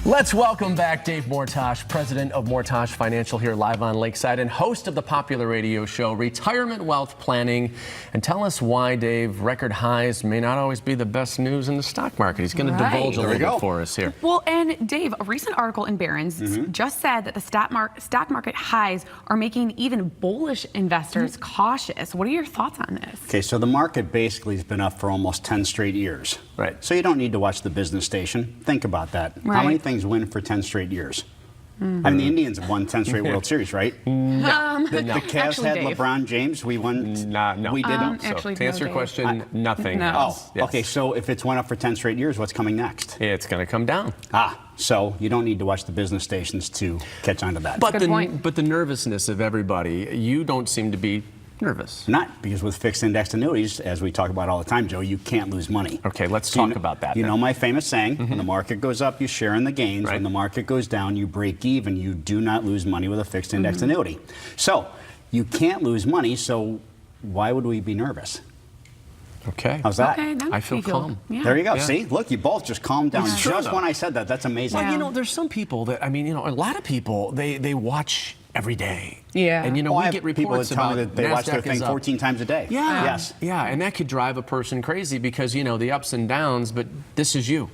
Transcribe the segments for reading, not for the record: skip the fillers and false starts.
Let's welcome back Dave Mortach, president of Mortach Financial, here live on Lakeside and host of the popular radio show Retirement Wealth Planning. And tell us why, Dave, record highs may not always be the best news in the stock market. He's going to divulge a little bit for us here. Well, and Dave, a recent article in Barron's just said that the stock market highs are making even bullish investors cautious. What are your thoughts on this? Okay, so the market basically has been up for almost 10 straight years. Right. So you don't need to watch the business station. Think about that. Right. How many things win for 10 straight years? I mean, the Indians have won 10 straight World Series, right? No. The Cavs Actually, had Dave. LeBron James. We won. No. We didn't. So Actually, to answer no, your question, nothing. No. else. Oh, Yes. okay. So if it's went up for 10 straight years, what's coming next? It's going to come down. So you don't need to watch the business stations to catch on to that. But Good point. the nervousness of everybody, you don't seem to be nervous. Not, because with fixed indexed annuities, as we talk about all the time, Joe, you can't lose money. Okay, let's talk about that. You then. know my famous saying, when the market goes up, you share in the gains. Right. When the market goes down, you break even. You do not lose money with a fixed indexed annuity. So you can't lose money, so why would we be nervous? Okay. How's that? Okay, that I makes feel me calm. Yeah. There you go. Yeah. See? Look, you both just calmed down It's true, just though. when I said that. That's amazing. Well, you know, there's some people that, I mean, you know, a lot of people, they watch every day. Yeah. And, you know, Well, I we have get people reports that tell me about that they watch their NASDAQ thing is up. 14 times a day. Yeah. Yes. Yeah, and that could drive a person crazy because, you know, the ups and downs, but this is you.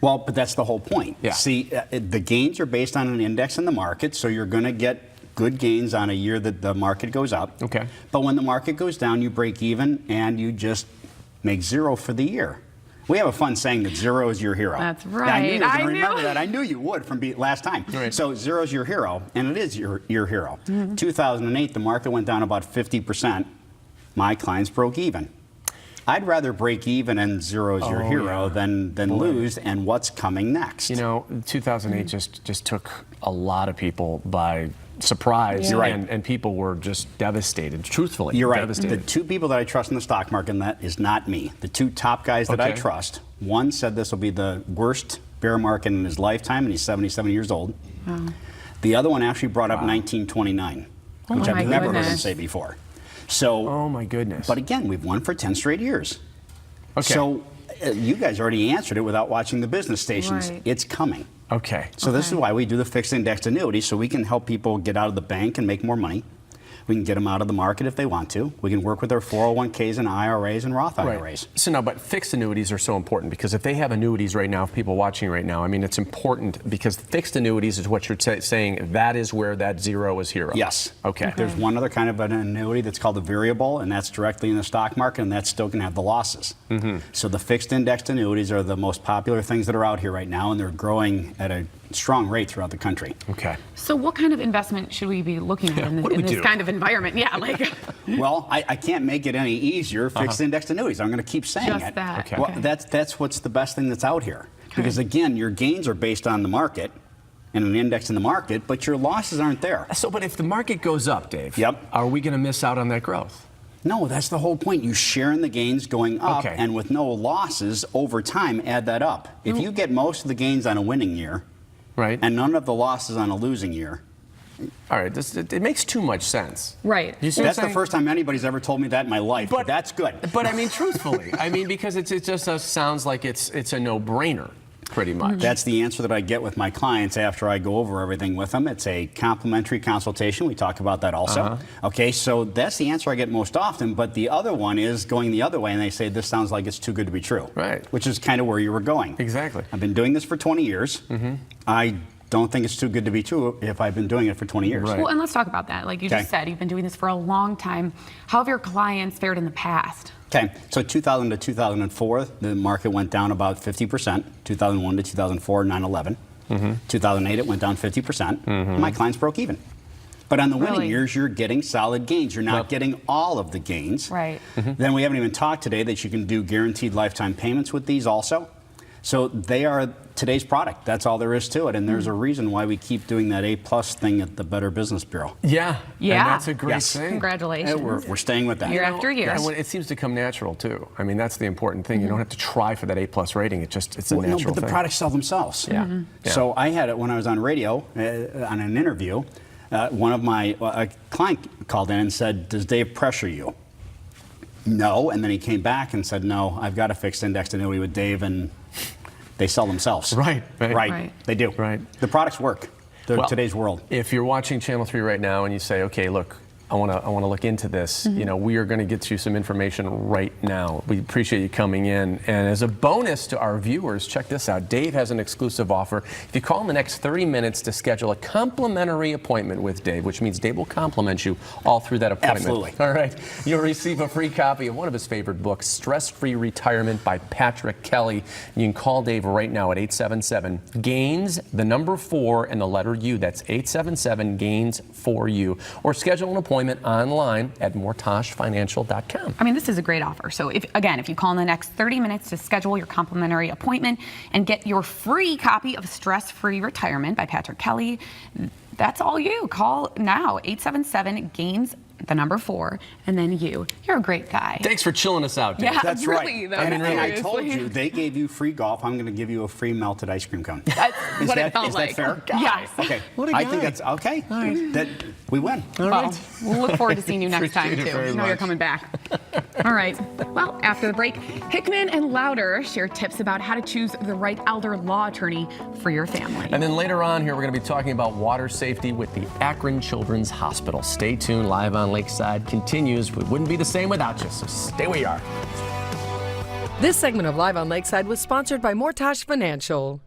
Well, but that's the whole point. Yeah. See, the gains are based on an index in the market, so you're going to get good gains on a year that the market goes up. Okay. But when the market goes down, you break even and you just make zero for the year. We have a fun saying that zero is your hero. That's Yeah, I knew you right. were going I to knew. remember that. I knew you would from last time. Right. So zero is your hero, and it is your hero. 2008, the market went down about 50%. My clients broke even. I'd rather break even and zero is your hero than lose, and what's coming next. You know, 2008 just took a lot of people by surprise. You're right. And people were just devastated, truthfully. You're right. Devastated. The two people that I trust in the stock market, and that is not me. The two top guys that I Okay. trust, one said this will be the worst bear market in his lifetime, and he's 77 years old. Wow. The other one actually brought up 1929, which my I've never heard him goodness. say before. So, Oh, my goodness. but again, we've won for 10 straight years. Okay. So you guys already answered it without watching the business stations. Right. It's coming. Okay. So this is why we do the fixed indexed annuity, so we can help people get out of the bank and make more money. We can get them out of the market if they want to. We can work with their 401ks and IRAs and Roth IRAs. So now, but fixed annuities are so important because if they have annuities right now, people watching right now, I mean, it's important because fixed annuities is what you're saying. That is where that zero is hero. Yes. Okay. There's one other kind of an annuity that's called a variable, and that's directly in the stock market, and that's still going to have the losses. So the fixed indexed annuities are the most popular things that are out here right now, and they're growing at a strong rate throughout the country. Okay. So what kind of investment should we be looking at in what do we this do? kind of environment? Yeah, like Well, I can't make it any easier. Fixed indexed annuities. I'm going to keep saying Just it. that. Okay. Well, that's what's the best thing that's out here. Because again, your gains are based on the market and an index in the market, but your losses aren't there. So, but if the market goes up, Dave, Yep. are we going to miss out on that growth? No, that's the whole point. You share in the gains going up, Okay. and with no losses over time, add that up. If you get most of the gains on a winning year, Right. and none of the losses on a losing year, All right. It makes too much sense. right. You see what I'm that's the saying? first time anybody's ever told me that in my life. But that's good. But I mean, truthfully, I mean, because it just sounds like it's a no-brainer, pretty much. That's the answer that I get with my clients after I go over everything with them. It's a complimentary consultation. We talk about that also. Okay, so that's the answer I get most often. But the other one is going the other way, and they say, this sounds like it's too good to be true. Right. Which is kind of where you were going. Exactly. I've been doing this for 20 years. I don't think it's too good to be true if I've been doing it for 20 years. Right. Well, and let's talk about that. Like you Okay. just said, you've been doing this for a long time. How have your clients fared in the past? Okay, so 2000 to 2004, the market went down about 50%. 2001 to 2004, 9/11. 2008, it went down 50%. My clients broke even. But on the winning Really? years, you're getting solid gains. You're not getting all of the gains. Right. Then we haven't even talked today that you can do guaranteed lifetime payments with these also. So they are today's product. That's all there is to it. And there's a reason why we keep doing that A+ thing at the Better Business Bureau. Yeah. Yeah. And that's a great Yes. thing. Congratulations. And we're staying with that. Year after year. Yeah, well, it seems to come natural too. I mean, that's the important thing. You don't have to try for that A+ rating. It's a Well, natural no, but the thing. products sell themselves. Yeah. Yeah. So I had it when I was on radio on an interview. One of my a client called in and said, "Does Dave pressure you?" No, and then he came back and said, "No, I've got a fixed indexed annuity with Dave, and they sell themselves. Right. Right. They do. Right. The products work. Today's world. If you're watching Channel 3 right now and you say, okay, look, I want to look into this. You know, we are going to get you some information right now. We appreciate you coming in. And as a bonus to our viewers, check this out. Dave has an exclusive offer. If you call in the next 30 minutes to schedule a complimentary appointment with Dave, which means Dave will compliment you all through that appointment. Absolutely. All right. You'll receive a free copy of one of his favorite books, Stress-Free Retirement by Patrick Kelly. You can call Dave right now at 877-GAINS, the number 4 and the letter U. That's 877-GAINS-4U. Or schedule an appointment online at mortachfinancial.com. I mean, this is a great offer. So if you call in the next 30 minutes to schedule your complimentary appointment and get your free copy of Stress-Free Retirement by Patrick Kelly, that's all you. Call now, 877-GAINS, the number 4, and then you. You're a great guy. Thanks for chilling us out, Dave. Yeah, That's really, right. though, And I told seriously. you, they gave you free golf. I'm going to give you a free melted ice cream cone. That's what it felt is like. that fair? Yes. Okay. What a I guy. think that's okay. That we win. Well, we'll look forward to seeing you next time, Appreciate it too. very You know you're much. coming back. All right. Well, after the break, Hickman and Louder share tips about how to choose the right elder law attorney for your family. And then later on here, we're going to be talking about water safety with the Akron Children's Hospital. Stay tuned. Live on Lakeside continues. We wouldn't be the same without you, so stay where you are. This segment of Live on Lakeside was sponsored by Mortach Financial.